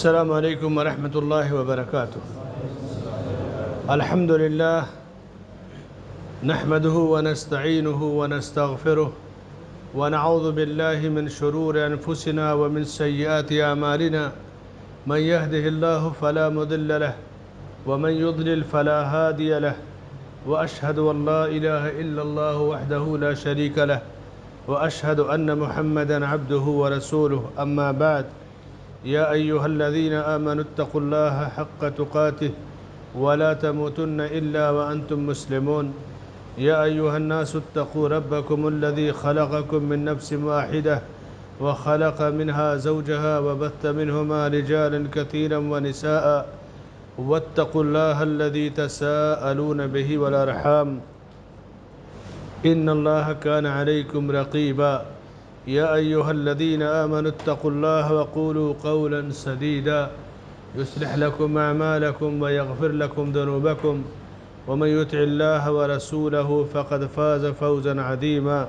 السلام علیکم ورحمۃ اللہ وبرکاتہ۔ الحمد للہ نحمده ونستعینه ونستغفره ونعوذ باللہ من شرور انفسنا ومن سیئات اعمالنا من يهده الله فلا مضل له ومن يضلل فلا هادي له واشهد ان لا اله الا الله وحده لا شريك له واشهد ان محمدا عبده ورسوله اما بعد يا أيها الذين آمنوا اتقوا الله حق تقاته ولا تموتن إلا وأنتم مسلمون يا أيها الناس اتقوا ربكم الذي خلقكم من نفس واحدة وخلق منها زوجها وبث منهما رجالا كثيرا ونساء واتقوا الله الذي تساءلون به والأرحام إن الله كان عليكم رقيبا يا أيها الذين آمنوا اتقوا الله وقولوا قولا سديدا يصلح لكم أعمالكم ويغفر لكم ذنوبكم ومن يطع الله ورسوله فقد فاز فوزا عظيما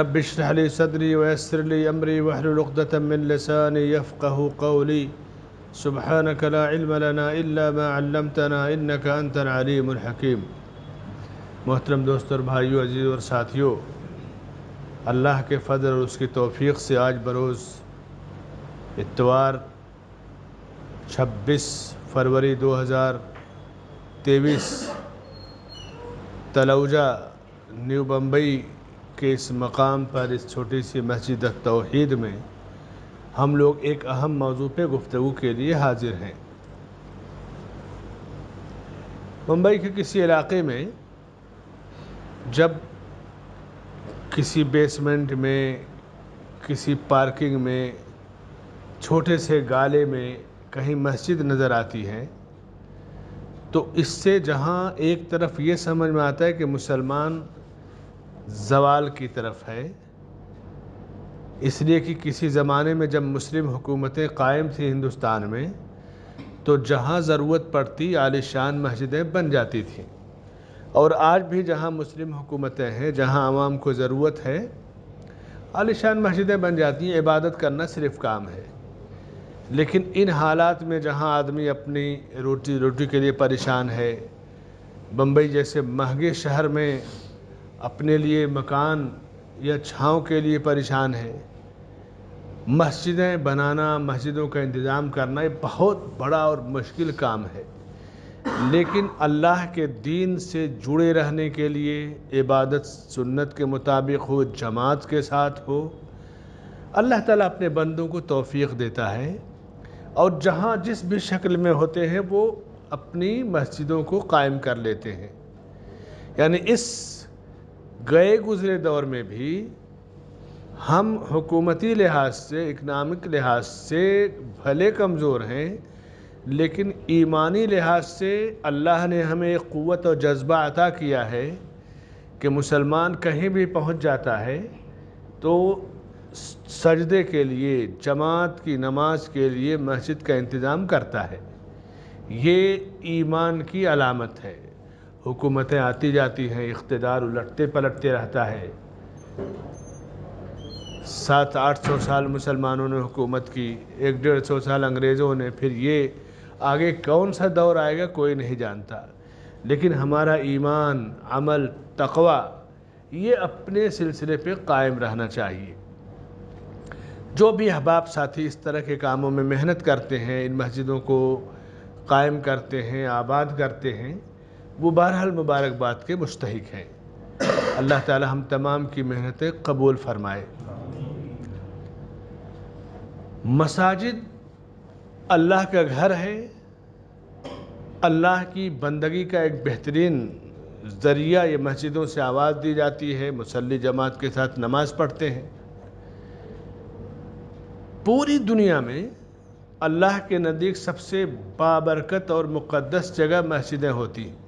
رب اشرح لي صدري ويسر لي أمري واحلل عقدة من لساني يفقه قولي سبحانك لا علم لنا إلا ما علمتنا إنك أنت العليم الحكيم۔ محترم دوستوں اور بھائیوں، عزیز اور ساتھیوں، اللہ کے فضل اور اس کی توفیق سے آج بروز اتوار 26 فروری 2023 تلوجہ نیو بمبئی کے اس مقام پر اس چھوٹی سی مسجد التوحید میں ہم لوگ ایک اہم موضوع پہ گفتگو کے لیے حاضر ہیں۔ ممبئی کے کسی علاقے میں جب کسی بیسمنٹ میں، کسی پارکنگ میں، چھوٹے سے گالے میں کہیں مسجد نظر آتی ہے تو اس سے جہاں ایک طرف یہ سمجھ میں آتا ہے کہ مسلمان زوال کی طرف ہے، اس لیے کہ کسی زمانے میں جب مسلم حکومتیں قائم تھیں ہندوستان میں تو جہاں ضرورت پڑتی عالی شان مسجدیں بن جاتی تھیں، اور آج بھی جہاں مسلم حکومتیں ہیں، جہاں عوام کو ضرورت ہے، عالی شان مسجدیں بن جاتی ہیں۔ عبادت کرنا صرف کام ہے، لیکن ان حالات میں جہاں آدمی اپنی روٹی کے لیے پریشان ہے، بمبئی جیسے مہنگے شہر میں اپنے لیے مکان یا چھاؤں کے لیے پریشان ہے، مسجدیں بنانا، مسجدوں کا انتظام کرنا یہ بہت بڑا اور مشکل کام ہے، لیکن اللہ کے دین سے جڑے رہنے کے لیے عبادت سنت کے مطابق ہو، جماعت کے ساتھ ہو، اللہ تعالیٰ اپنے بندوں کو توفیق دیتا ہے، اور جہاں جس بھی شکل میں ہوتے ہیں وہ اپنی مسجدوں کو قائم کر لیتے ہیں۔ یعنی اس گئے گزرے دور میں بھی ہم حکومتی لحاظ سے، اکنامک لحاظ سے بھلے کمزور ہیں، لیکن ایمانی لحاظ سے اللہ نے ہمیں ایک قوت اور جذبہ عطا کیا ہے کہ مسلمان کہیں بھی پہنچ جاتا ہے تو سجدے کے لیے، جماعت کی نماز کے لیے مسجد کا انتظام کرتا ہے۔ یہ ایمان کی علامت ہے۔ حکومتیں آتی جاتی ہیں، اقتدار الٹتے پلٹتے رہتا ہے، 700-800 سال مسلمانوں نے حکومت کی، 150 سال انگریزوں نے، پھر یہ آگے کون سا دور آئے گا کوئی نہیں جانتا، لیکن ہمارا ایمان، عمل، تقوی یہ اپنے سلسلے پہ قائم رہنا چاہیے۔ جو بھی احباب ساتھی اس طرح کے کاموں میں محنت کرتے ہیں، ان مسجدوں کو قائم کرتے ہیں، آباد کرتے ہیں، وہ بہرحال مبارکباد کے مستحق ہیں۔ اللہ تعالی ہم تمام کی محنتیں قبول فرمائے۔ مساجد اللہ کا گھر ہے، اللہ کی بندگی کا ایک بہترین ذریعہ یہ مسجدوں سے آواز دی جاتی ہے، مصلی جماعت کے ساتھ نماز پڑھتے ہیں۔ پوری دنیا میں اللہ کے نزدیک سب سے بابرکت اور مقدس جگہ مسجدیں ہوتی ہیں۔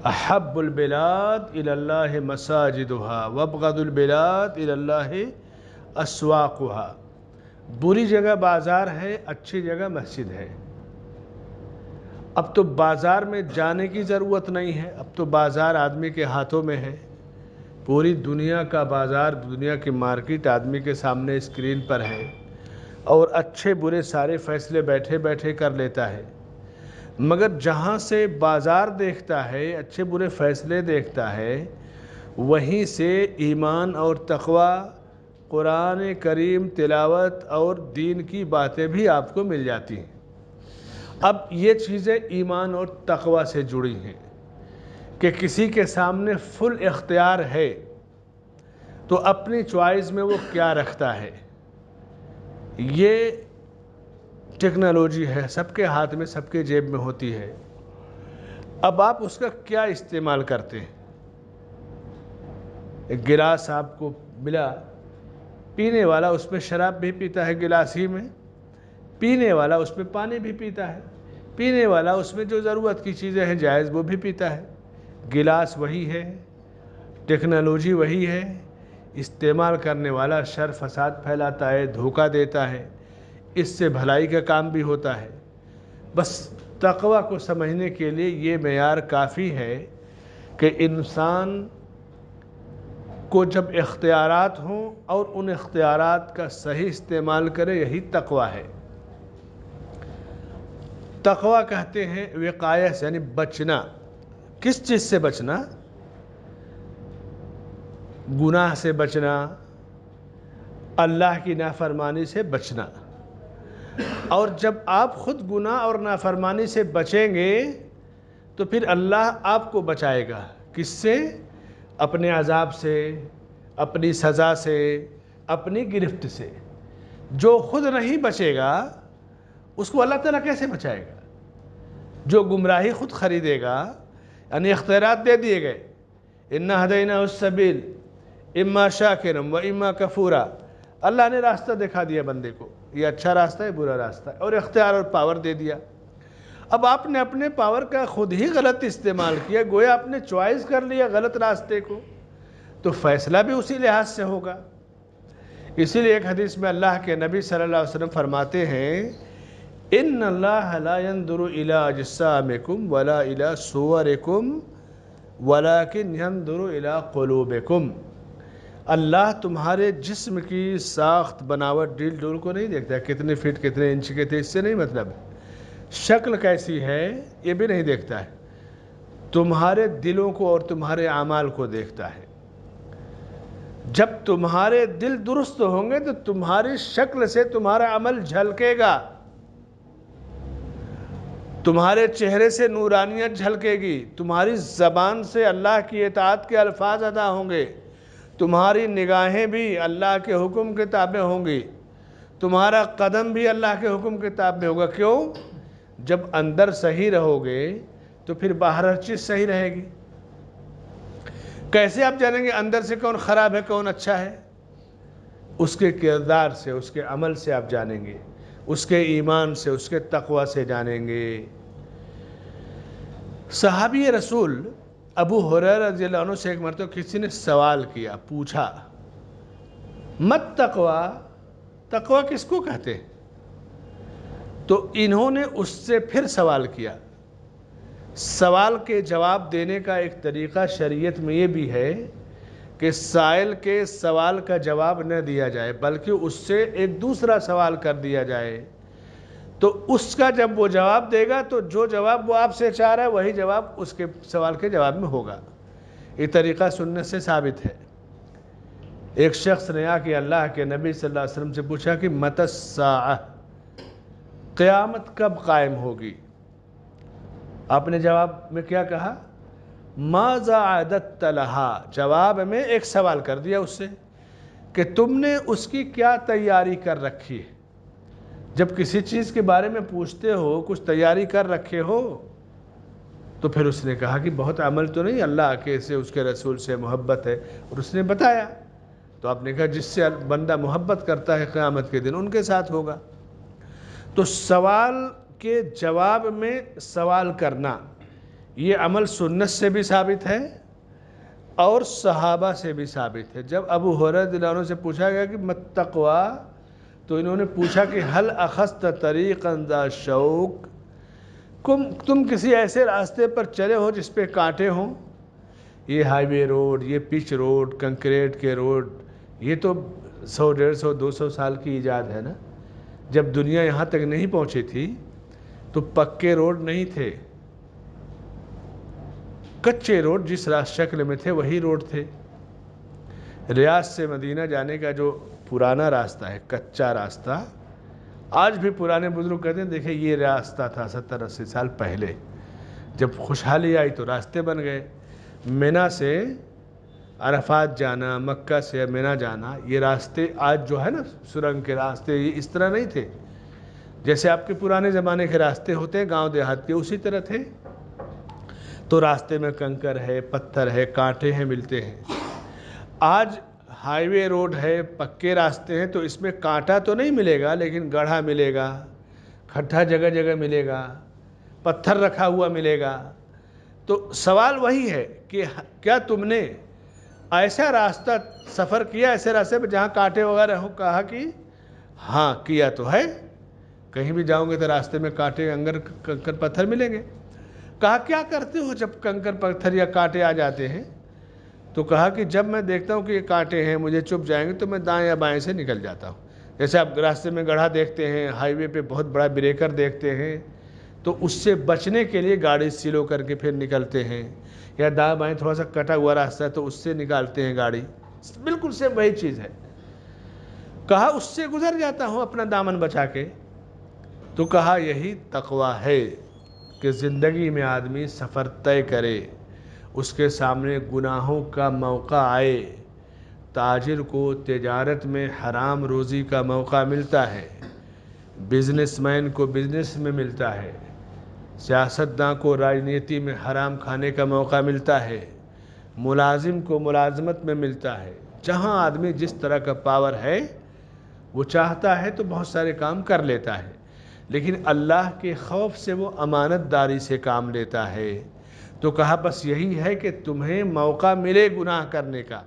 احب البلاد الی اللہ مساجدها وابغض البلاد الی اللہ اسواقها۔ بری جگہ بازار ہے، اچھی جگہ مسجد ہے۔ اب تو بازار میں جانے کی ضرورت نہیں ہے، اب تو بازار آدمی کے ہاتھوں میں ہے۔ پوری دنیا کا بازار، دنیا کی مارکیٹ آدمی کے سامنے اسکرین پر ہے، اور اچھے برے سارے فیصلے بیٹھے بیٹھے کر لیتا ہے، مگر جہاں سے بازار دیکھتا ہے، اچھے برے فیصلے دیکھتا ہے، وہیں سے ایمان اور تقوی، قرآن کریم تلاوت اور دین کی باتیں بھی آپ کو مل جاتی ہیں۔ اب یہ چیزیں ایمان اور تقوی سے جڑی ہیں کہ کسی کے سامنے فل اختیار ہے تو اپنی چوائس میں وہ کیا رکھتا ہے۔ یہ ٹیکنالوجی ہے، سب کے ہاتھ میں، سب کے جیب میں ہوتی ہے۔ اب آپ اس کا کیا استعمال کرتے ہیں؟ ایک گلاس آپ کو ملا، پینے والا اس میں شراب بھی پیتا ہے گلاس ہی میں، پینے والا اس میں پانی بھی پیتا ہے، پینے والا اس میں جو ضرورت کی چیزیں ہیں جائز وہ بھی پیتا ہے۔ گلاس وہی ہے، ٹیکنالوجی وہی ہے، استعمال کرنے والا شر فساد پھیلاتا ہے، دھوکہ دیتا ہے، اس سے بھلائی کا کام بھی ہوتا ہے۔ بس تقوی کو سمجھنے کے لیے یہ معیار کافی ہے کہ انسان کو جب اختیارات ہوں اور ان اختیارات کا صحیح استعمال کرے، یہی تقوی ہے۔ تقوی کہتے ہیں وقایہ سے، یعنی بچنا۔ کس چیز سے بچنا؟ گناہ سے بچنا، اللہ کی نافرمانی سے بچنا۔ اور جب آپ خود گناہ اور نافرمانی سے بچیں گے تو پھر اللہ آپ کو بچائے گا۔ کس سے؟ اپنے عذاب سے، اپنی سزا سے، اپنی گرفت سے۔ جو خود نہیں بچے گا اس کو اللہ تعالیٰ کیسے بچائے گا؟ جو گمراہی خود خریدے گا، یعنی اختیارات دے دیے گئے، اِنَّا هَدَيْنَاهُ السَّبِيلَ اِمَّا شَاكِرًا وَإِمَّا كَفُورًا، اللہ نے راستہ دکھا دیا بندے کو، یہ اچھا راستہ ہے، برا راستہ ہے، اور اختیار اور پاور دے دیا۔ اب آپ نے اپنے پاور کا خود ہی غلط استعمال کیا، گویا آپ نے چوائس کر لیا غلط راستے کو، تو فیصلہ بھی اسی لحاظ سے ہوگا۔ اسی لیے ایک حدیث میں اللہ کے نبی صلی اللہ علیہ وسلم فرماتے ہیں ان اللہ لا ينظر الى اجسامکم ولا الى صورکم ولكن ينظر الى قلوبکم، اللہ تمہارے جسم کی ساخت، بناوٹ، ڈیل ڈول کو نہیں دیکھتا ہے، کتنے فٹ کتنے انچ کے تھے، اس سے نہیں مطلب ہے، شکل کیسی ہے یہ بھی نہیں دیکھتا ہے، تمہارے دلوں کو اور تمہارے اعمال کو دیکھتا ہے۔ جب تمہارے دل درست ہوں گے تو تمہاری شکل سے تمہارا عمل جھلکے گا، تمہارے چہرے سے نورانیت جھلکے گی، تمہاری زبان سے اللہ کی اطاعت کے الفاظ ادا ہوں گے، تمہاری نگاہیں بھی اللہ کے حکم کے تابع ہوں گی، تمہارا قدم بھی اللہ کے حکم کے تابع ہوگا۔ کیوں؟ جب اندر صحیح رہو گے تو پھر باہر ہر چیز صحیح رہے گی۔ کیسے آپ جانیں گے اندر سے کون خراب ہے کون اچھا ہے؟ اس کے کردار سے، اس کے عمل سے آپ جانیں گے، اس کے ایمان سے، اس کے تقوی سے جانیں گے۔ صحابی رسول ابو ہریرہ رضی اللہ عنہ سے ایک مرتبہ کسی نے سوال کیا، پوچھا مت تقوی، تقوی کس کو کہتے ہیں؟ تو انہوں نے اس سے پھر سوال کیا۔ سوال کے جواب دینے کا ایک طریقہ شریعت میں یہ بھی ہے کہ سائل کے سوال کا جواب نہ دیا جائے بلکہ اس سے ایک دوسرا سوال کر دیا جائے، تو اس کا جب وہ جواب دے گا تو جو جواب وہ آپ سے چاہ رہا ہے وہی جواب اس کے سوال کے جواب میں ہوگا۔ یہ طریقہ سنت سے ثابت ہے۔ ایک شخص نے آ کے اللہ کے نبی صلی اللہ علیہ وسلم سے پوچھا کہ متی الساعہ، قیامت کب قائم ہوگی؟ آپ نے جواب میں کیا کہا؟ ماذا اعددت لها، جواب میں ایک سوال کر دیا اس سے کہ تم نے اس کی کیا تیاری کر رکھی ہے۔ جب کسی چیز کے بارے میں پوچھتے ہو کچھ تیاری کر رکھے ہو، تو پھر اس نے کہا کہ بہت عمل تو نہیں، اللہ کے سے اس کے رسول سے محبت ہے، اور اس نے بتایا، تو آپ نے کہا جس سے بندہ محبت کرتا ہے قیامت کے دن ان کے ساتھ ہوگا۔ تو سوال کے جواب میں سوال کرنا یہ عمل سنت سے بھی ثابت ہے اور صحابہ سے بھی ثابت ہے۔ جب ابو ہریرہ رضی اللہ عنہ سے پوچھا گیا کہ مت تقوی، تو انہوں نے پوچھا کہ هل اخذت طریقا ذا شوک، تم کسی ایسے راستے پر چلے ہو جس پہ کانٹے ہوں؟ یہ ہائی وے روڈ، یہ پچ روڈ، کنکریٹ کے روڈ، یہ تو 100 150 200 سال کی ایجاد ہے نا۔ جب دنیا یہاں تک نہیں پہنچی تھی تو پکے روڈ نہیں تھے، کچے روڈ جس شکل میں تھے وہی روڈ تھے۔ ریاض سے مدینہ جانے کا جو پرانا راستہ ہے، کچا راستہ، آج بھی پرانے بزرگ کہتے ہیں دیکھیں یہ راستہ تھا 70-80 سال پہلے، جب خوشحالی آئی تو راستے بن گئے۔ مینا سے عرفات جانا، مکہ سے مینا جانا، یہ راستے آج جو ہے نا سرنگ کے راستے، یہ اس طرح نہیں تھے جیسے آپ کے پرانے زمانے کے راستے ہوتے ہیں گاؤں دیہات کے، اسی طرح تھے۔ تو راستے میں کنکر ہے، پتھر ہے، کانٹے ہیں، ملتے ہیں۔ آج ہائی وے روڈ ہے، پکے راستے ہیں، تو اس میں کانٹا تو نہیں ملے گا لیکن گڑھا ملے گا، کھڈا جگہ جگہ ملے گا، پتھر رکھا ہوا ملے گا۔ تو سوال وہی ہے کہ کیا تم نے ایسا راستہ سفر کیا، ایسے راستے پہ جہاں کانٹے وغیرہ ہو؟ کہا کہ ہاں کیا تو ہے، کہیں بھی جاؤں گے تو راستے میں کانٹے، انگر، کنکر، پتھر ملیں گے۔ کہا کیا کرتے ہو جب کنکر پتھر یا کانٹے آ جاتے ہیں؟ تو کہا کہ جب میں دیکھتا ہوں کہ یہ کانٹے ہیں، مجھے چبھ جائیں گے، تو میں دائیں یا بائیں سے نکل جاتا ہوں۔ جیسے آپ راستے میں گڑھا دیکھتے ہیں، ہائی وے پہ بہت بڑا بریکر دیکھتے ہیں، تو اس سے بچنے کے لیے گاڑی سلو کر کے پھر نکلتے ہیں، یا دائیں بائیں تھوڑا سا کٹا ہوا راستہ ہے تو اس سے نکالتے ہیں گاڑی، بالکل سے وہی چیز ہے۔ کہا اس سے گزر جاتا ہوں اپنا دامن بچا کے۔ تو کہا یہی تقوی ہے کہ زندگی میں آدمی سفر طے کرے، اس کے سامنے گناہوں کا موقع آئے۔ تاجر کو تجارت میں حرام روزی کا موقع ملتا ہے، بزنس مین کو بزنس میں ملتا ہے، سیاستداں کو راجنیتی میں حرام کھانے کا موقع ملتا ہے، ملازم کو ملازمت میں ملتا ہے۔ جہاں آدمی جس طرح کا پاور ہے وہ چاہتا ہے تو بہت سارے کام کر لیتا ہے، لیکن اللہ کے خوف سے وہ امانت داری سے کام لیتا ہے۔ تو کہا بس یہی ہے کہ تمہیں موقع ملے گناہ کرنے کا،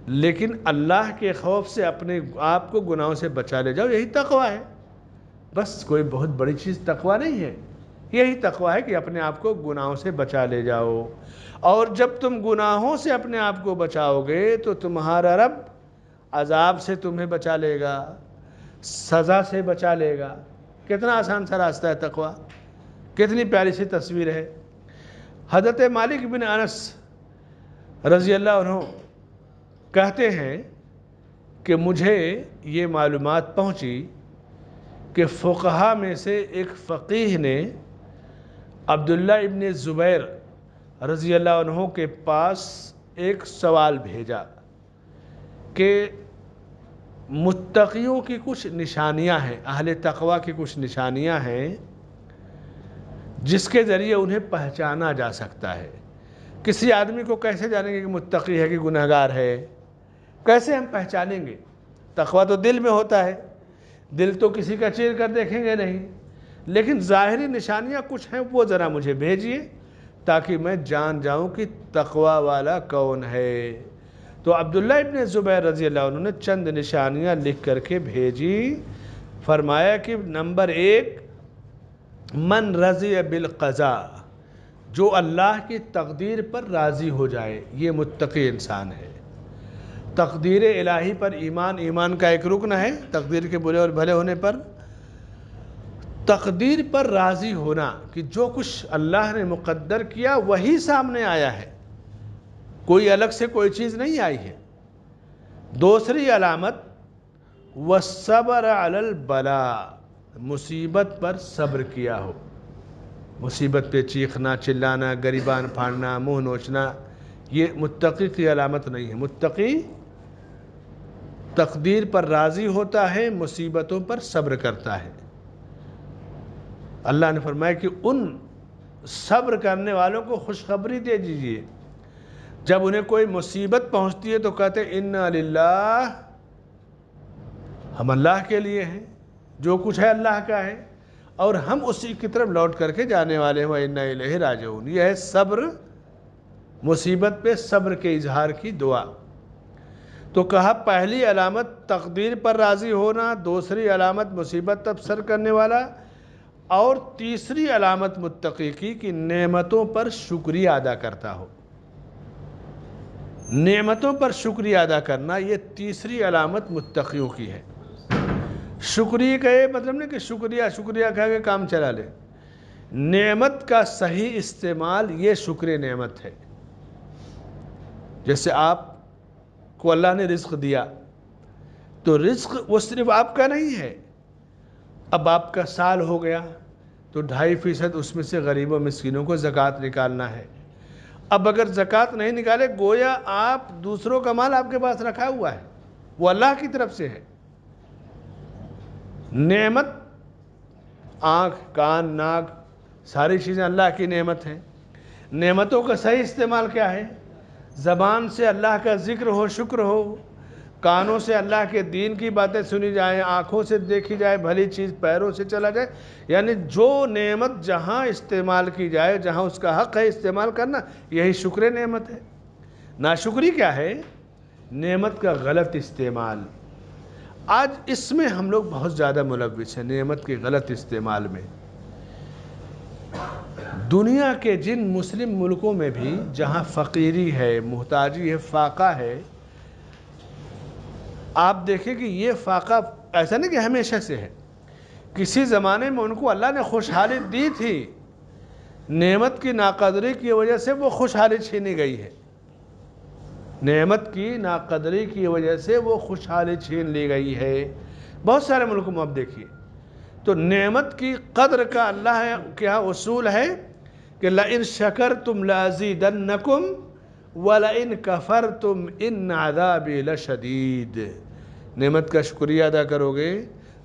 لیکن اللہ کے خوف سے اپنے آپ کو گناہوں سے بچا لے جاؤ، یہی تقوی ہے۔ بس کوئی بہت بڑی چیز تقوی نہیں ہے، یہی تقوی ہے کہ اپنے آپ کو گناہوں سے بچا لے جاؤ۔ اور جب تم گناہوں سے اپنے آپ کو بچاؤ گے تو تمہارا رب عذاب سے تمہیں بچا لے گا، سزا سے بچا لے گا۔ کتنا آسان سا راستہ ہے تقوی، کتنی پیاری سی تصویر ہے۔ حضرت مالک بن انس رضی اللہ عنہ کہتے ہیں کہ مجھے یہ معلومات پہنچی کہ فقہا میں سے ایک فقیہ نے عبداللہ ابن زبیر رضی اللہ عنہ کے پاس ایک سوال بھیجا کہ متقیوں کی کچھ نشانیاں ہیں، اہل تقوی کی کچھ نشانیاں ہیں جس کے ذریعے انہیں پہچانا جا سکتا ہے۔ کسی آدمی کو کیسے جانیں گے کہ متقی ہے کہ گنہگار ہے؟ کیسے ہم پہچانیں گے؟ تقوی تو دل میں ہوتا ہے، دل تو کسی کا چیر کر دیکھیں گے نہیں، لیکن ظاہری نشانیاں کچھ ہیں، وہ ذرا مجھے بھیجیے تاکہ میں جان جاؤں کہ تقوی والا کون ہے۔ تو عبداللہ ابن زبیر رضی اللہ عنہ نے چند نشانیاں لکھ کر کے بھیجی۔ فرمایا کہ نمبر 1، من رضی بالقضاء، جو اللہ کی تقدیر پر راضی ہو جائے، یہ متقی انسان ہے۔ تقدیر الہی پر ایمان کا ایک رکن ہے، تقدیر کے برے اور بھلے ہونے پر۔ تقدیر پر راضی ہونا کہ جو کچھ اللہ نے مقدر کیا وہی سامنے آیا ہے، کوئی الگ سے کوئی چیز نہیں آئی ہے۔ دوسری علامت، والصبر علی البلاء، مصیبت پر صبر کیا ہو۔ مصیبت پہ چیخنا، چلانا، گریبان پھاڑنا، منہ نوچنا، یہ متقی کی علامت نہیں ہے۔ متقی تقدیر پر راضی ہوتا ہے، مصیبتوں پر صبر کرتا ہے۔ اللہ نے فرمایا کہ ان صبر کرنے والوں کو خوشخبری دے دیجئے، جب انہیں کوئی مصیبت پہنچتی ہے تو کہتے ہیں انا للہ، ہم اللہ کے لیے ہیں، جو کچھ ہے اللہ کا ہے اور ہم اسی کی طرف لوٹ کر کے جانے والے ہیں، وَإِنَّا إِلَيْهِ رَاجِعُونَ۔ یہ ہے صبر، مصیبت پہ صبر کے اظہار کی دعا۔ تو کہا پہلی علامت تقدیر پر راضی ہونا، دوسری علامت مصیبت پر صبر کرنے والا، اور تیسری علامت متقی کی کہ نعمتوں پر شکریہ ادا کرتا ہو۔ نعمتوں پر شکریہ ادا کرنا یہ تیسری علامت متقیوں کی ہے۔ شکریہ کا یہ مطلب نہیں کہ شکریہ کہہ کے کام چلا لے، نعمت کا صحیح استعمال یہ شکر نعمت ہے۔ جیسے آپ کو اللہ نے رزق دیا تو رزق وہ صرف آپ کا نہیں ہے، اب آپ کا سال ہو گیا تو 2.5% اس میں سے غریب و مسکینوں کو زکوٰۃ نکالنا ہے۔ اب اگر زکوٰۃ نہیں نکالے گویا آپ دوسروں کا مال آپ کے پاس رکھا ہوا ہے، وہ اللہ کی طرف سے ہے۔ نعمت آنکھ، کان، ناک ساری چیزیں اللہ کی نعمت ہیں۔ نعمتوں کا صحیح استعمال کیا ہے؟ زبان سے اللہ کا ذکر ہو، شکر ہو، کانوں سے اللہ کے دین کی باتیں سنی جائیں، آنکھوں سے دیکھی جائے بھلی چیز، پیروں سے چلا جائے، یعنی جو نعمت جہاں استعمال کی جائے، جہاں اس کا حق ہے استعمال کرنا، یہی شکر نعمت ہے۔ ناشکری کیا ہے؟ نعمت کا غلط استعمال۔ آج اس میں ہم لوگ بہت زیادہ ملوث ہیں، نعمت کے غلط استعمال میں۔ دنیا کے جن مسلم ملکوں میں بھی جہاں فقیری ہے، محتاجی ہے، فاقہ ہے، آپ دیکھیں کہ یہ فاقہ ایسا نہیں کہ ہمیشہ سے ہے، کسی زمانے میں ان کو اللہ نے خوشحالی دی تھی، نعمت کی ناقدری کی وجہ سے وہ خوشحالی چھینی گئی ہے۔ نعمت کی ناقدری کی وجہ سے وہ خوشحالی چھین لی گئی ہے۔ بہت سارے ملکوں میں اب دیکھیے تو نعمت کی قدر کا اللہ کیا اصول ہے کہ لَإِن شَكَرْتُمْ لَأَزِيدَنَّكُمْ وَلَإِن كَفَرْتُمْ إِنَّ عَذَابِي لَشَدِيدٌ۔ نعمت کا شکریہ ادا کرو گے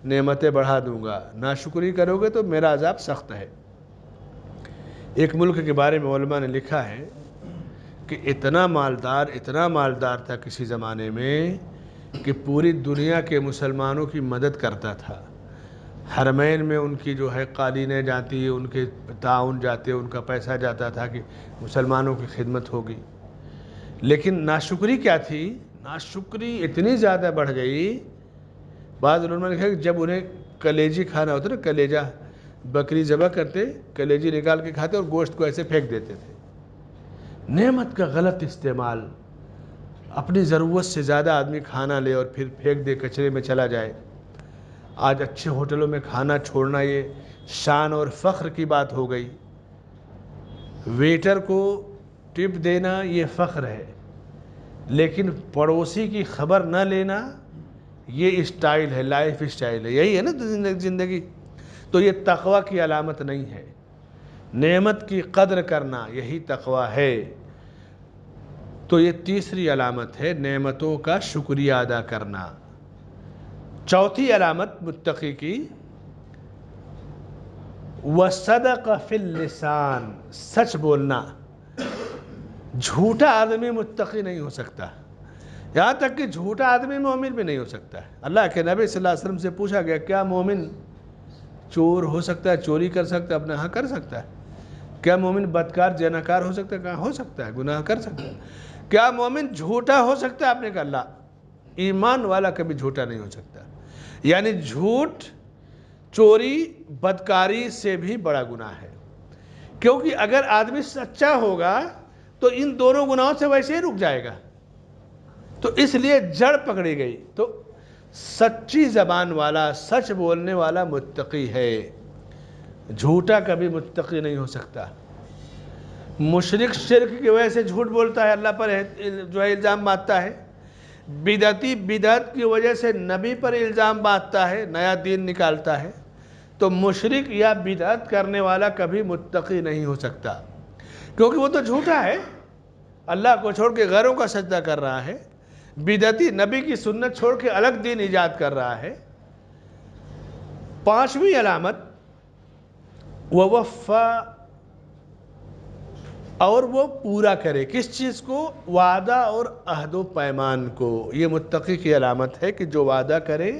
نعمتیں بڑھا دوں گا، ناشکری کرو گے تو میرا عذاب سخت ہے۔ ایک ملک کے بارے میں علماء نے لکھا ہے کہ اتنا مالدار تھا کسی زمانے میں کہ پوری دنیا کے مسلمانوں کی مدد کرتا تھا۔ حرمین میں ان کی جو ہے قالینیں جاتی، ان کے تعاون جاتے، ان کا پیسہ جاتا تھا کہ مسلمانوں کی خدمت ہوگی۔ لیکن ناشکری کیا تھی؟ ناشکری اتنی زیادہ بڑھ گئی، بعض علماء نے کہا کہ جب انہیں کلیجی کھانا ہوتا نا، کلیجہ بکری ذبح کرتے، کلیجی نکال کے کھاتے اور گوشت کو ایسے پھینک دیتے تھے۔ نعمت کا غلط استعمال، اپنی ضرورت سے زیادہ آدمی کھانا لے اور پھر پھینک دے، کچرے میں چلا جائے۔ آج اچھے ہوٹلوں میں کھانا چھوڑنا یہ شان اور فخر کی بات ہو گئی۔ ویٹر کو ٹپ دینا یہ فخر ہے، لیکن پڑوسی کی خبر نہ لینا یہ اسٹائل ہے، لائف اسٹائل ہے، یہی ہے نا زندگی۔ تو یہ تقوی کی علامت نہیں ہے۔ نعمت کی قدر کرنا یہی تقوی ہے۔ تو یہ تیسری علامت ہے نعمتوں کا شکریہ ادا کرنا۔ چوتھی علامت متقی کی وَصَدَقَ فِي اللِّسَان، سچ بولنا۔ جھوٹا آدمی متقی نہیں ہو سکتا، یہاں تک کہ جھوٹا آدمی مومن بھی نہیں ہو سکتا ہے۔ اللہ کے نبی صلی اللہ علیہ وسلم سے پوچھا گیا کیا مومن چور ہو سکتا ہے، چوری کر سکتا ہے، اپنا حق کر سکتا ہے؟ کیا مومن بدکار زناکار ہو سکتا ہے؟ کہاں ہو سکتا ہے، گناہ کر سکتا ہے۔ کیا مومن جھوٹا ہو سکتا ہے؟ آپ نے کہا اللہ، ایمان والا کبھی جھوٹا نہیں ہو سکتا۔ یعنی جھوٹ، چوری، بدکاری سے بھی بڑا گناہ ہے، کیونکہ اگر آدمی سچا ہوگا تو ان دونوں گناہوں سے ویسے ہی رک جائے گا، تو اس لیے جڑ پکڑی گئی۔ تو سچی زبان والا، سچ بولنے والا متقی ہے، جھوٹا کبھی متقی نہیں ہو سکتا۔ مشرک شرک کی وجہ سے جھوٹ بولتا ہے، اللہ پر جو ہے الزام باندھتا ہے۔ بدعتی بدعت کی وجہ سے نبی پر الزام باندھتا ہے، نیا دین نکالتا ہے۔ تو مشرک یا بدعت کرنے والا کبھی متقی نہیں ہو سکتا، کیونکہ وہ تو جھوٹا ہے، اللہ کو چھوڑ کے غیروں کا سجدہ کر رہا ہے، بدعتی نبی کی سنت چھوڑ کے الگ دین ایجاد کر رہا ہے۔ پانچویں علامت وَوَفَّى، اور وہ پورا کرے، کس چیز کو؟ وعدہ اور عہد و پیمان کو۔ یہ متقی کی علامت ہے کہ جو وعدہ کرے،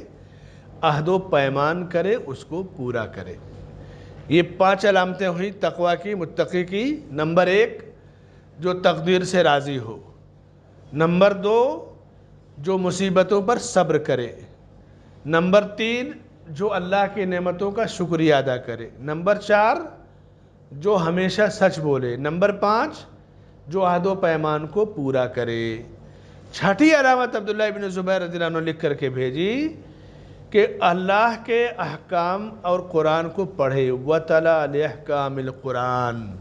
عہد و پیمان کرے، اس کو پورا کرے۔ یہ 5 علامتیں ہوئی تقوی کی، متقی کی۔ نمبر 1، جو تقدیر سے راضی ہو۔ نمبر 2، جو مصیبتوں پر صبر کرے۔ نمبر 3، جو اللہ کی نعمتوں کا شکریہ ادا کرے۔ نمبر 4، جو ہمیشہ سچ بولے۔ نمبر 5، جو عہد و پیمان کو پورا کرے۔ چھٹی علامت عبداللہ ابن زبیر رضی اللہ عنہ لکھ کر کے بھیجی کہ اللہ کے احکام اور قرآن کو پڑھے، وَتَلَا لِأَحْكَامِ الْقُرْآنِ،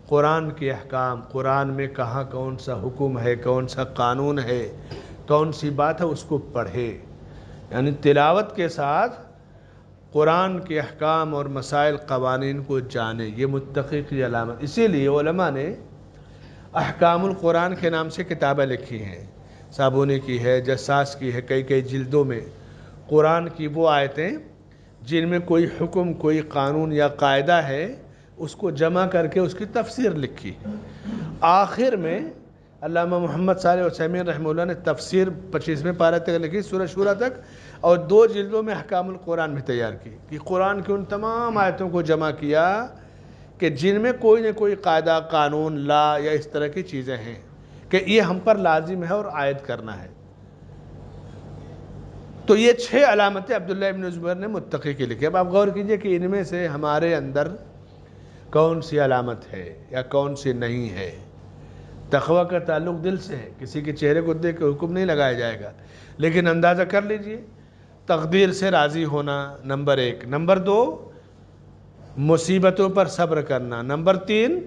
قرآن کے احکام، قرآن میں کہاں کون سا حکم ہے، کون سا قانون ہے، کون سی بات ہے، اس کو پڑھے. یعنی تلاوت کے ساتھ قرآن کے احکام اور مسائل قوانین کو جانے، یہ متقی کی علامت. اسی لیے علماء نے احکام القرآن کے نام سے کتابیں لکھی ہیں. صابونی کی ہے، جساس کی ہے، کئی جلدوں میں قرآن کی وہ آیتیں جن میں کوئی حکم، کوئی قانون یا قاعدہ ہے، اس کو جمع کر کے اس کی تفسیر لکھی. آخر میں علامہ محمد صالح عثیمین رحمہ اللہ نے تفسیر 25ویں پارہ تک لکھی، سورہ شورى تک، اور 2 جلدوں میں احکام القرآن بھی تیار کی کہ قرآن کی ان تمام آیتوں کو جمع کیا کہ جن میں کوئی نہ کوئی قاعدہ، قانون، لا یا اس طرح کی چیزیں ہیں کہ یہ ہم پر لازم ہے اور عائد کرنا ہے. تو یہ 6 علامتیں عبداللہ ابن زبیر نے متقی کی لکھی. اب آپ غور کیجئے کہ ان میں سے ہمارے اندر کون سی علامت ہے یا کون سی نہیں ہے. تقوی کا تعلق دل سے ہے، کسی کے چہرے کو دیکھ کے حکم نہیں لگایا جائے گا، لیکن اندازہ کر لیجئے. تقدیر سے راضی ہونا نمبر 1. نمبر 2 مصیبتوں پر صبر کرنا. نمبر 3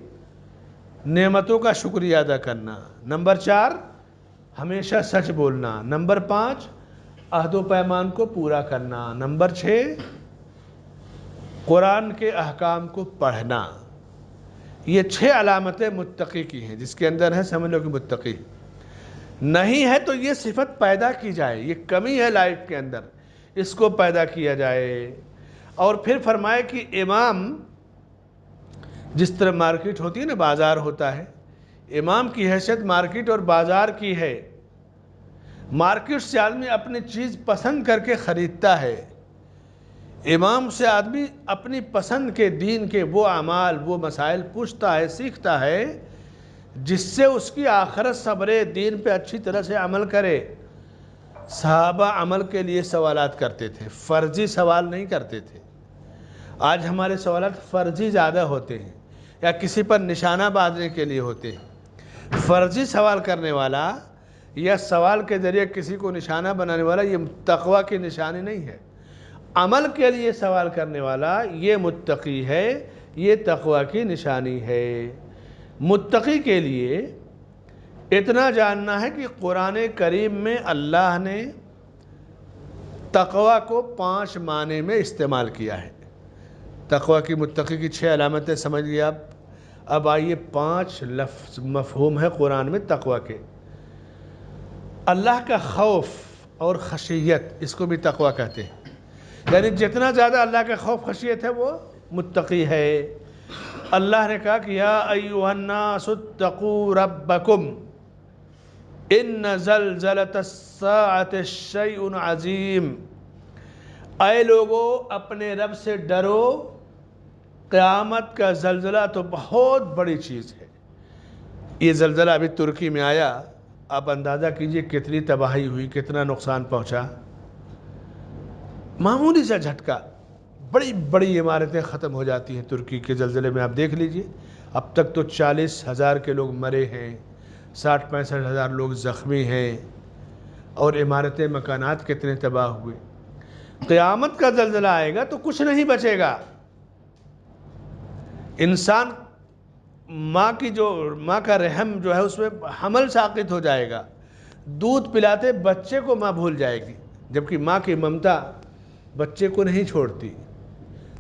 نعمتوں کا شکریہ ادا کرنا. نمبر 4 ہمیشہ سچ بولنا. نمبر 5 عہد و پیمان کو پورا کرنا. نمبر 6 قرآن کے احکام کو پڑھنا. یہ 6 علامتیں متقی کی ہیں. جس کے اندر ہے سمجھ لو کہ متقی. نہیں ہے تو یہ صفت پیدا کی جائے، یہ کمی ہے لائف کے اندر، اس کو پیدا کیا جائے. اور پھر فرمائے کہ امام جس طرح مارکیٹ ہوتی ہے نا، بازار ہوتا ہے، امام کی حیثیت مارکیٹ اور بازار کی ہے. مارکیٹ سے آدمی اپنی چیز پسند کر کے خریدتا ہے، امام سے آدمی اپنی پسند کے دین کے وہ اعمال، وہ مسائل پوچھتا ہے، سیکھتا ہے، جس سے اس کی آخرت سبرے، دین پہ اچھی طرح سے عمل کرے. صحابہ عمل کے لیے سوالات کرتے تھے، فرضی سوال نہیں کرتے تھے. آج ہمارے سوالات فرضی زیادہ ہوتے ہیں یا کسی پر نشانہ باندھنے کے لیے ہوتے ہیں. فرضی سوال کرنے والا یا سوال کے ذریعے کسی کو نشانہ بنانے والا یہ تقوی کی نشانی نہیں ہے. عمل کے لیے سوال کرنے والا یہ متقی ہے، یہ تقوی کی نشانی ہے. متقی کے لیے اتنا جاننا ہے کہ قرآن کریم میں اللہ نے تقوی کو 5 معنی میں استعمال کیا ہے. تقوی کی متقی کی 6 علامتیں سمجھ گئے آپ. اب آئیے 5 لفظ مفہوم ہے قرآن میں تقوی کے. اللہ کا خوف اور خشیت، اس کو بھی تقوی کہتے ہیں. یعنی جتنا زیادہ اللہ کا خوف خشیت ہے وہ متقی ہے. اللہ نے کہا کہ یا ایھا الناس اتقوا ربکم ان زلزلۃ الساعۃ شیء عظیم. اے لوگو اپنے رب سے ڈرو، قیامت کا زلزلہ تو بہت بڑی چیز ہے. یہ زلزلہ ابھی ترکی میں آیا، آپ اندازہ کیجئے کتنی تباہی ہوئی، کتنا نقصان پہنچا. معمولی سا جھٹکا، بڑی بڑی عمارتیں ختم ہو جاتی ہیں ترکی کے زلزلے میں. آپ دیکھ لیجئے اب تک تو 40,000 کے لوگ مرے ہیں، 60-65 ہزار لوگ زخمی ہیں، اور عمارتیں، مکانات کتنے تباہ ہوئے. قیامت کا زلزلہ آئے گا تو کچھ نہیں بچے گا. انسان ماں کا رحم جو ہے اس میں حمل ساقط ہو جائے گا. دودھ پلاتے بچے کو ماں بھول جائے گی، جبکہ ماں کی ممتا بچے کو نہیں چھوڑتی.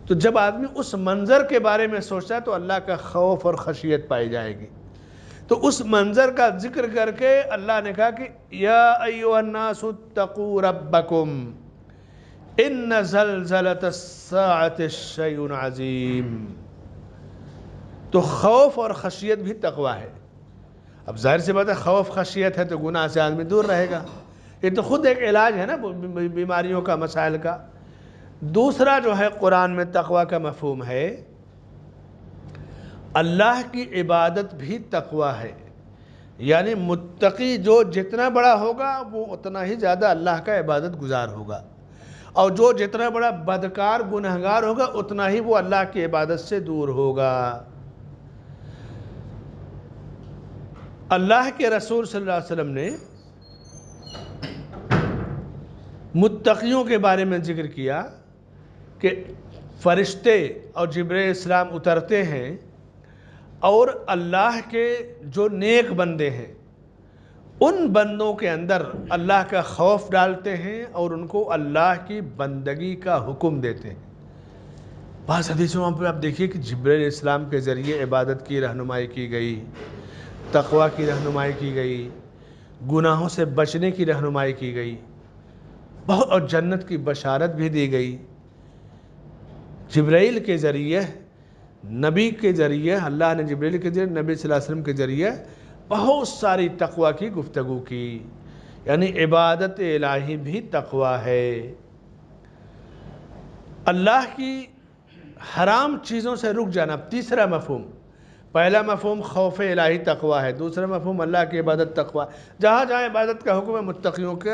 تو جب آدمی اس منظر کے بارے میں سوچتا ہے تو اللہ کا خوف اور خشیت پائی جائے گی. تو اس منظر کا ذکر کر کے اللہ نے کہا کہ یا ایھا الناس اتقوا ربکم ان زلزلۃ الساعۃ شیء عظیم. تو خوف اور خشیت بھی تقوی ہے. اب ظاہر سی بات ہے خوف خشیت ہے تو گناہ سے آدمی دور رہے گا. یہ تو خود ایک علاج ہے نا بیماریوں کا، مسائل کا. دوسرا جو ہے قرآن میں تقوی کا مفہوم ہے، اللہ کی عبادت بھی تقوی ہے. یعنی متقی جو جتنا بڑا ہوگا وہ اتنا ہی زیادہ اللہ کا عبادت گزار ہوگا، اور جو جتنا بڑا بدکار گنہگار ہوگا اتنا ہی وہ اللہ کی عبادت سے دور ہوگا. اللہ کے رسول صلی اللہ علیہ وسلم نے متقیوں کے بارے میں ذکر کیا کہ فرشتے اور جبرائیل السلام اترتے ہیں اور اللہ کے جو نیک بندے ہیں ان بندوں کے اندر اللہ کا خوف ڈالتے ہیں اور ان کو اللہ کی بندگی کا حکم دیتے ہیں۔ بعض حدیثوں میں آپ دیکھیے کہ جبرائیل السلام کے ذریعے عبادت کی رہنمائی کی گئی، تقوی کی رہنمائی کی گئی، گناہوں سے بچنے کی رہنمائی کی گئی، اور جنت کی بشارت بھی دی گئی۔ جبرائیل کے ذریعے، نبی کے ذریعے، اللہ نے جبرائیل کے ذریعے نبی صلی اللہ علیہ وسلم کے ذریعے بہت ساری تقوی کی گفتگو کی، یعنی عبادت الہی بھی تقوی ہے۔ اللہ کی حرام چیزوں سے رک جانا تیسرا مفہوم۔ پہلا مفہوم خوف الہی تقوی ہے، دوسرا مفہوم اللہ کی عبادت تقوی۔ جہاں جہاں عبادت کا حکم ہے متقیوں کے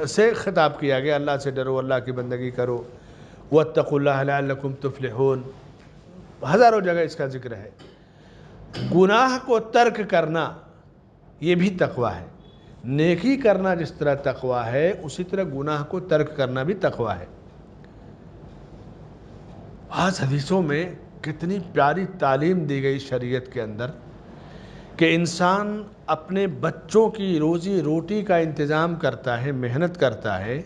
سے خطاب کیا گیا، اللہ سے ڈرو، اللہ کی بندگی کرو، واتقوا اللہ لعلکم تفلحون، ہزاروں جگہ اس کا ذکر ہے۔ گناہ کو ترک کرنا یہ بھی تقوی ہے، نیکی کرنا جس طرح تقوی ہے اسی طرح گناہ کو ترک کرنا بھی تقوی ہے۔ بعض حدیثوں میں کتنی پیاری تعلیم دی گئی شریعت کے اندر کہ انسان اپنے بچوں کی روزی روٹی کا انتظام کرتا ہے، محنت کرتا ہے،